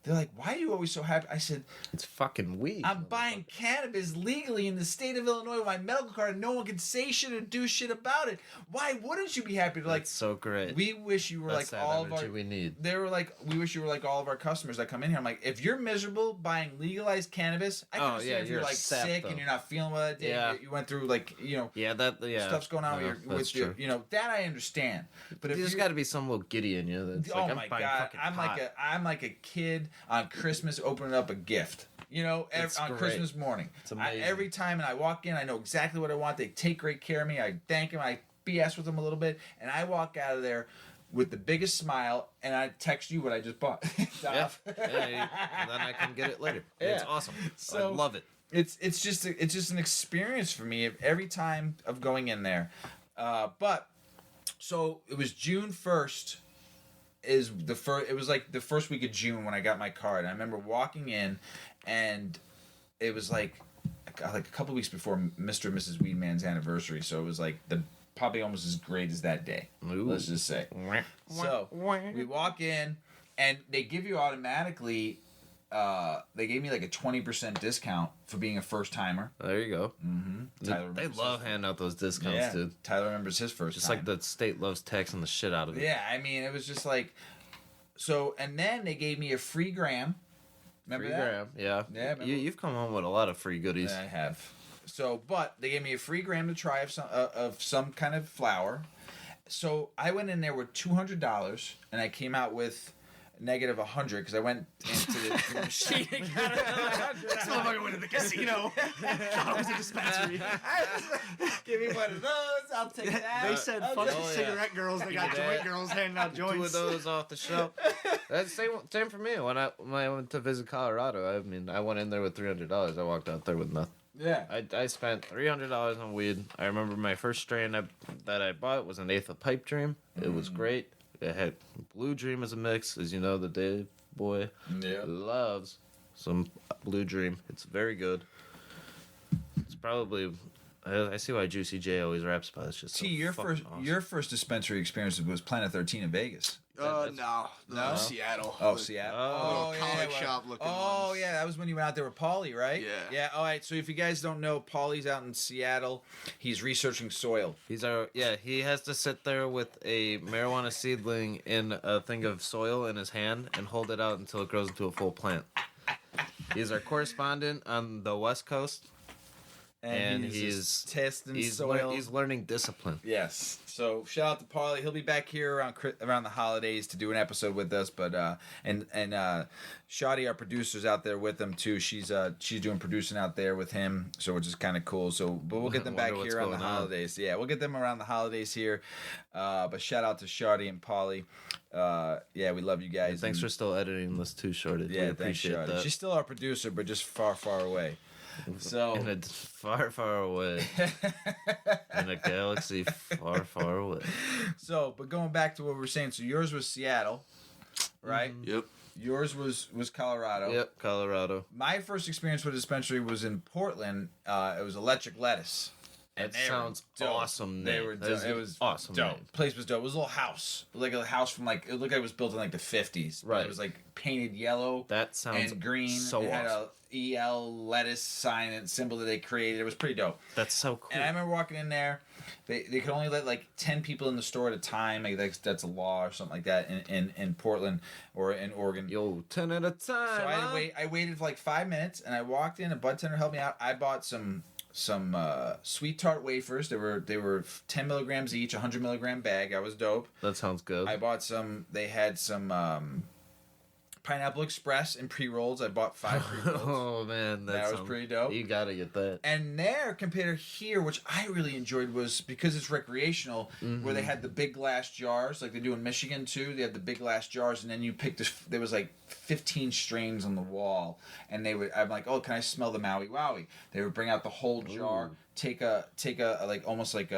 A: They're like, why are you always so happy? I said,
B: it's fucking weed.
A: I'm buying cannabis legally in the state of Illinois with my medical card, and no one can say shit or do shit about it. Why wouldn't you be happy? They're like,
B: that's so great.
A: We wish you were
B: that's
A: like all of our.
B: We need.
A: They were like, we wish you were like all of our customers that come in here. I'm like, if you're miserable buying legalized cannabis, I can understand if you're like sick and you're not feeling well that day. Yeah. You went through stuff's going on with your that I understand. But if
B: there's got to be some little giddy in you. That's
A: oh my god, I'm like a kid on Christmas opening up a gift. On Christmas morning. It's amazing. Every time and I walk in, I know exactly what I want. They take great care of me. I thank them. I BS with them a little bit, and I walk out of there with the biggest smile, and I text you what I just bought.
B: And then I can get it later. Yeah. It's awesome. So, I love it.
A: It's just an experience for me every time of going in there. But so it was June 1st. It was like the first week of June when I got my card. And I remember walking in, and it was like a couple weeks before Mr. and Mrs. Weedman's anniversary. So it was like probably almost as great as that day. Ooh. Let's just say. So we walk in, and they give you automatically. They gave me like a 20% discount for being a first timer.
B: There you go.
A: Mm-hmm.
B: They love handing out those discounts, dude.
A: Tyler remembers his first
B: just
A: time.
B: like the state loves taxing the shit out of it.
A: Yeah, I mean, it was just like, so, and then they gave me a free gram. Remember
B: free gram, yeah. You've come home with a lot of free goodies.
A: I have. So, but they gave me a free gram to try of some kind of flower. So I went in there with $200, and I came out with negative 100 because I went into the machine and got another 100.
C: This motherfucker went to the casino. Thought it was a dispensary.
A: Give me one of those. I'll take that.
C: They said fuck the cigarette girls. They got joint girls handing out joints.
B: 2 of those off the shelf. That's same for me. When I went to visit Colorado, I mean, I went in there with $300. I walked out there with nothing.
A: Yeah.
B: I spent $300 on weed. I remember my first strain that I bought was an eighth of Pipe Dream. It was great. It had Blue Dream as a mix. As you know, the Dave boy loves some Blue Dream. It's very good. It's probably... I see why Juicy J always raps about it. It's just
A: Your first dispensary experience was Planet 13 in Vegas.
C: No, Seattle.
A: Oh, Seattle.
C: Oh, college shop looking.
A: Oh, yeah, that was when you went out there with Paulie, right?
C: Yeah.
A: Yeah. All right. So if you guys don't know, Paulie's out in Seattle. He's researching soil.
B: He has to sit there with a marijuana seedling in a thing of soil in his hand and hold it out until it grows into a full plant. He's our correspondent on the West Coast. And he's
A: testing soil.
B: He's learning discipline.
A: Yes. So shout out to Paulie. He'll be back here around the holidays to do an episode with us. But and Shadi, our producer's out there with him too. She's doing producing out there with him, so which is kind of cool. So but we'll get them back here around the holidays. Yeah, we'll get them around the holidays here. But shout out to Shadi and Paulie. Yeah, we love you guys.
B: And thanks for still editing this too, Shorty.
A: Yeah, thanks, Shadi. She's still our producer, but just far, far away. So
B: in a far, far away, in a galaxy far, far away.
A: So, but going back to what we were saying, so yours was Seattle, right?
C: Mm-hmm. Yep.
A: Yours was Colorado.
B: Yep, Colorado.
A: My first experience with a dispensary was in Portland. It was Electric Lettuce.
B: And that sounds awesome.
A: They were dope. It was
B: awesome.
A: Dope.
B: Name.
A: Place was dope. It was a little house, like a house from it looked like it was built in like the 50s.
B: Right.
A: It was like painted yellow.
B: That sounds
A: and green.
B: So
A: it had
B: awesome.
A: a EL lettuce sign and symbol that they created. It was pretty dope.
B: That's so cool.
A: And I remember walking in there. They could only let like 10 people in the store at a time. Like that's a law or something like that in Portland or in Oregon.
B: Yo, 10 at a time.
A: So I waited for like 5 minutes and I walked in. A budtender helped me out. I bought some sweet tart wafers. They were 10 milligrams each, 100 milligram bag. I was dope.
B: That sounds good.
A: I bought some. They had some Pineapple Express and pre-rolls. I bought 5 pre-rolls.
B: Oh man,
A: that was pretty dope.
B: You gotta get that.
A: And there, compared to here, which I really enjoyed, was because it's recreational, where they had the big glass jars, like they do in Michigan too. They had the big glass jars, and then you picked there was like 15 strains on the wall, and I'm like, oh, can I smell the Maui Wowie? They would bring out the whole jar, take a like almost like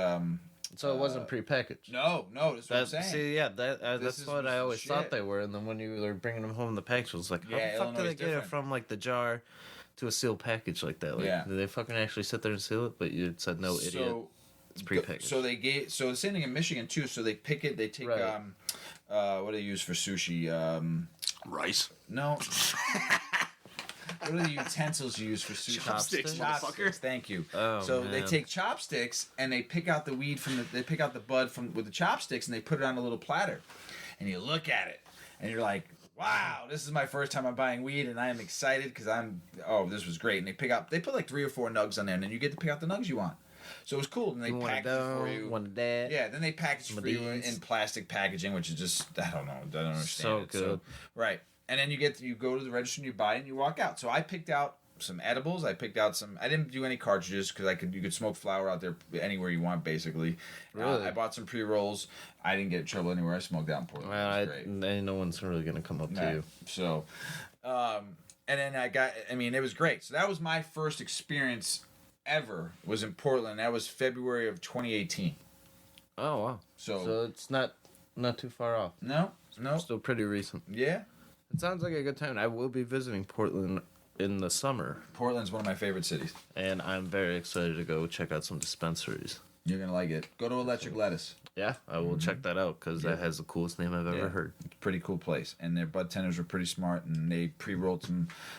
B: So it wasn't prepackaged.
A: No, that's what I'm saying.
B: See, yeah, that's what I always thought they were. And then when you were bringing them home in the package, it was like, how the fuck did they get it from like the jar to a sealed package like that? Like, did they fucking actually sit there and seal it? But you said no, idiot. It's prepackaged.
A: So the same thing in Michigan too. So they pick it. They take what do they use for sushi?
C: Rice.
A: No. What are the utensils you use for sushi?
C: Chopsticks, motherfucker.
A: Thank you.
B: Oh,
A: so
B: man.
A: they take chopsticks and they pick out the weed they pick out the bud with the chopsticks and they put it on a little platter, and you look at it and you're like, wow, this is my first time I'm buying weed and I am excited because this was great. And they put like 3 or 4 nugs on there and then you get to pick out the nugs you want. So it was cool. And they package it for you.
B: One dad.
A: Yeah, then they package for you in plastic packaging, which is just, I don't understand
B: so
A: it.
B: Good.
A: So, right. And then you go to the register and you buy it and you walk out. So I picked out some edibles. I didn't do any cartridges because you could smoke flower out there anywhere you want, basically.
B: Really?
A: I bought some pre-rolls. I didn't get in trouble anywhere. I smoked out in Portland.
B: Well, no one's really going to come up to you.
A: So, and then it was great. So that was my first experience ever, was in Portland. That was February of 2018.
B: Oh, wow.
A: So
B: it's not too far off.
A: No.
B: Still pretty recent.
A: Yeah.
B: It sounds like a good time. I will be visiting Portland in the summer.
A: Portland's one of my favorite cities.
B: And I'm very excited to go check out some dispensaries.
A: You're going to like it. Go to Electric Lettuce.
B: Yeah, I will check that out because that has the coolest name I've ever heard.
A: It's a pretty cool place. And their bud tenders were pretty smart, and they pre-rolled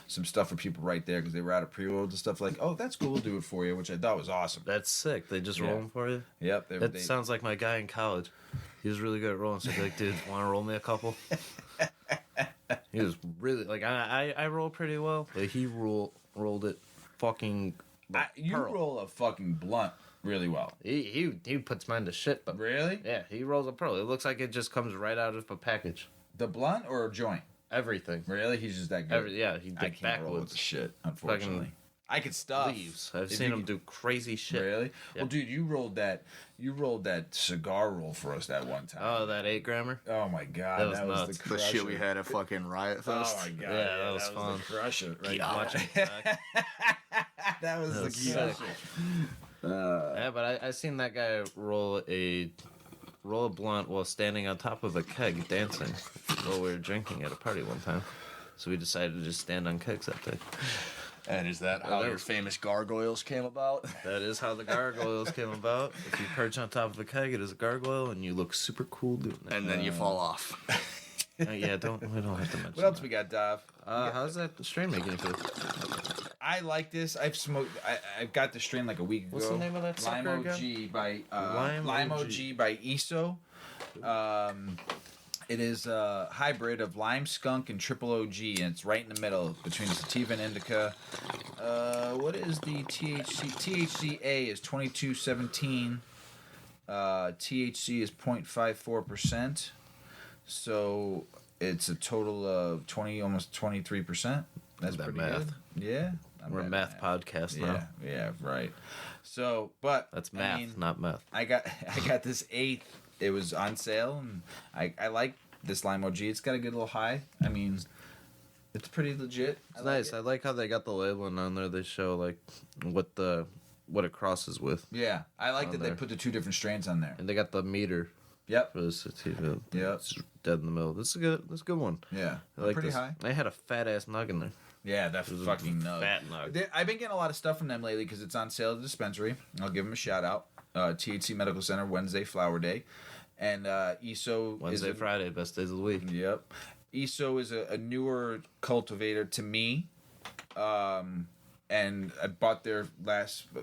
A: some stuff for people right there because they were out of pre-rolls and stuff like, oh, that's cool, we'll do it for you, which I thought was awesome.
B: That's sick. They just roll them for you?
A: Yep.
B: That sounds like my guy in college. He was really good at rolling, so I'd be like, dude, want to roll me a couple? He was really, like, I roll pretty well, but he rolled it fucking
A: you roll a fucking blunt really well.
B: He puts mine to shit, but
A: really?
B: Yeah, he rolls a pearl. It looks like it just comes right out of a package.
A: The blunt or a joint?
B: Everything.
A: Really? He's just that good.
B: He did
A: I can't
B: backwards.
A: roll with the shit, unfortunately.
B: Fucking
A: I could stuff.
B: Leaves. I've seen him do crazy shit.
A: Really?
B: Yeah.
A: Well, dude, you rolled that cigar roll for us that one time.
B: Oh, that 8-grammer?
A: Oh my god,
B: that was
A: the
B: nuts.
A: crusher.
C: The shit we had at fucking Riot Fest.
A: Oh my god,
B: Yeah, that was fun.
A: The crusher, right?
C: Yeah.
B: Watching back.
A: That was the
B: sick.
A: key.
B: Yeah, but I seen that guy roll a blunt while standing on top of a keg dancing while we were drinking at a party one time. So we decided to just stand on kegs that day.
C: And is that how your famous gargoyles came about?
B: That is how the gargoyles came about. If you perch on top of a keg, it is a gargoyle, and you look super cool doing it.
C: And then you fall off.
B: Yeah, we don't have to mention.
A: What else we got, Dov?
B: How's that strain making you feel?
A: I like this. I've smoked. I've got the strain like a week ago.
B: What's the name of that sucker
A: Lime
B: again?
A: OG by
B: Lime
A: OG by ISO. It is a hybrid of lime skunk and triple OG, and it's right in the middle between sativa and indica. What is the THC? THCA is 2217. THC is 0.54%. So it's a total of almost 23%. That's
B: That
A: pretty
B: math.
A: good. Yeah.
B: We're a math podcast now.
A: Yeah, right. So, but
B: That's math, not meth.
A: I got this 8th. It was on sale, and I like this Lime OG. It's got a good little high. I mean, it's pretty legit.
B: It's nice. I like how they got the labeling on there. They show like what it crosses with,
A: Yeah, I like that
B: there.
A: they put the 2 different strains on there.
B: and they got the meter
A: Yep.
B: for the sativa.
A: Yep.
B: It's dead in the middle. This is a good one.
A: Yeah.
B: I like
A: Pretty
B: this.
A: high.
B: They had a fat ass nug in there.
A: Yeah, that
B: was a
A: fucking nug.
B: fat nug.
A: I've been getting a lot of stuff from them lately because it's on sale at the dispensary. I'll give them a shout out. THC Medical Center, Wednesday, Flower Day. And ISO
B: Wednesday, Friday, best days of the week.
A: Yep. ISO is a newer cultivator to me. And I bought their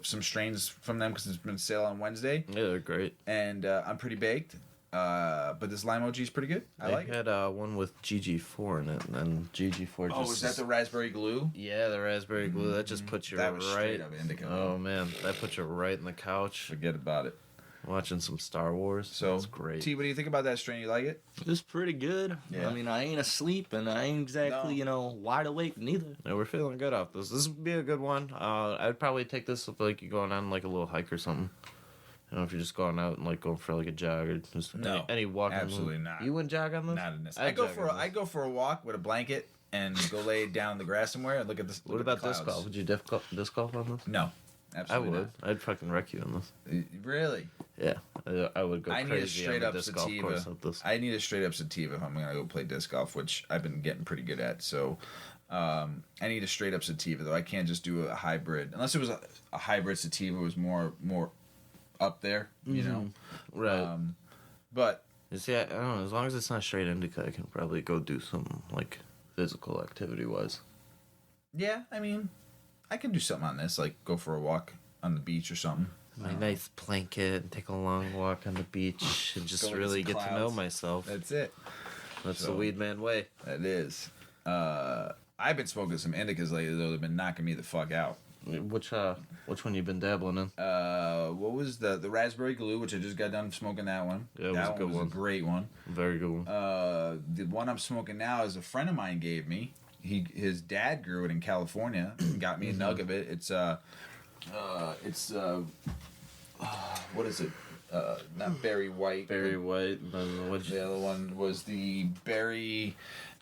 A: some strains from them because it's been sale on Wednesday.
B: Yeah, they're great.
A: And I'm pretty baked. But this Lime OG is pretty good. I like it.
B: had one with GG4 in it, and then GG4 just...
A: Oh, is that the raspberry glue?
B: Yeah, the raspberry glue. That just puts you
A: That was straight
B: right...
A: up indica.
B: Oh, man. That puts you right in the couch,
A: Forget about it.
B: watching some Star Wars.
A: So,
B: That's great.
A: T, what do you think about that strain? You like it?
C: It's pretty good.
A: Yeah.
C: I mean, I ain't asleep, and I ain't exactly, wide awake neither.
B: Yeah, we're feeling good off this. This would be a good one. I'd probably take this if like you're going on like a little hike or something. You know, if you're just going out and like going for like a jog or just any walking.
A: absolutely not.
B: You wouldn't jog on this?
A: Not in this.
B: I'd jog on this.
A: I go for a walk with a blanket and go lay down in the grass somewhere and look at this.
B: What about disc golf? Would you disc golf on this?
A: No,
B: I
A: absolutely
B: would. I'd fucking wreck you on this.
A: not. Really?
B: Yeah, I would go
A: I need a
B: crazy
A: straight
B: on
A: up
B: the disc golf
A: sativa.
B: course with this.
A: I need a straight up sativa if I'm gonna go play disc golf, which I've been getting pretty good at. So, I need a straight up sativa though. I can't just do a hybrid unless it was a hybrid sativa was more up there, you know.
B: Right.
A: But
B: You see, I don't know. As long as it's not straight indica, I can probably go do some like physical activity wise.
A: yeah, I mean, I can do something on this, like go for a walk on the beach or something.
B: My nice blanket and take a long walk on the beach and just
A: Go look at
B: really
A: some
B: get to know
A: clouds.
B: myself.
A: That's it.
B: That's the
A: so-
B: weed man way.
A: That is. I've been smoking some indicas lately though. They've been knocking me the fuck out.
B: Which one you been dabbling in?
A: What was the raspberry glue, which I just got done smoking that one.
B: Yeah, it was
A: that
B: a good
A: was
B: one.
A: a great one.
B: Very good one.
A: The one I'm smoking now is a friend of mine gave me. His dad grew it in California and got me a nug of it. It's what is it? Not berry white.
B: Berry white. And then what'd you-
A: The other one was the berry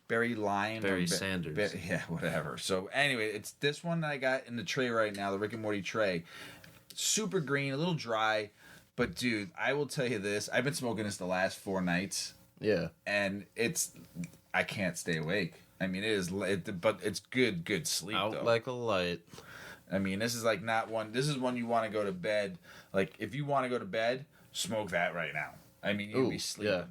A: lime.
B: Barry
A: or
B: Sanders.
A: yeah, whatever. So anyway, it's this one that I got in the tray right now, the Rick and Morty tray. Super green, a little dry, but dude, I will tell you this. I've been smoking this the last 4 nights,
B: Yeah.
A: and I can't stay awake. I mean, but it's good sleep
B: Out
A: though.
B: like a light.
A: I mean, this is like not one. This is one you want to go to bed. Like if you want to go to bed, smoke that right now. I mean, you'll
B: Ooh,
A: be sleeping.
B: yeah.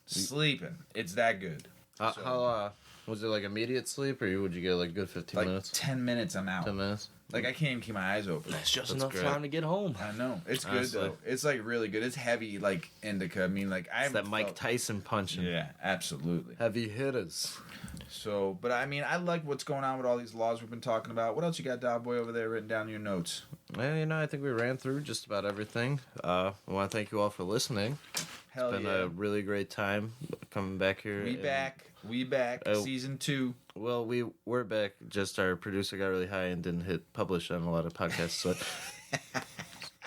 A: Sleeping. It's that good. So-
B: How was it like immediate sleep or would you get like a good 15
A: Like
B: minutes?
A: 10 minutes, I'm out.
B: 10 minutes?
A: Like I can't even keep my eyes open.
C: That's just
B: That's
C: enough
B: great.
C: time to get home.
A: I know it's good
B: Honestly.
A: though. It's like really good. It's heavy, like indica. I mean, like I
B: It's that
A: haven't
B: Mike
A: felt-
B: Tyson punching.
A: Yeah, absolutely.
B: Heavy hitters.
A: So, but I mean, I like what's going on with all these laws we've been talking about. What else you got, Dog Boy, over there written down in your notes?
B: Well, I think we ran through just about everything. I want to thank you all for listening.
A: Hell
B: It's been
A: yeah.
B: a really great time coming back here.
A: We
B: and-
A: back. We back.
B: Oh.
A: Season 2.
B: Well, we're back. Just our producer got really high and didn't hit publish on a lot of podcasts. So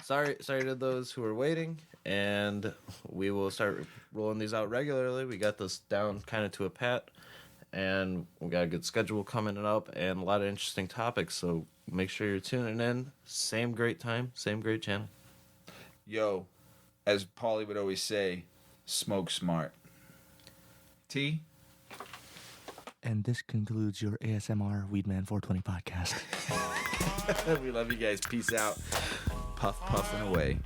B: sorry to those who are waiting. And we will start rolling these out regularly. We got this down kind of to a pat, and we got a good schedule coming up and a lot of interesting topics. So make sure you're tuning in. Same great time, same great channel.
A: Yo, as Paulie would always say, smoke smart. T?
D: And this concludes your ASMR Weedman 420 podcast.
A: We love you guys. Peace out. Puff, puffing away.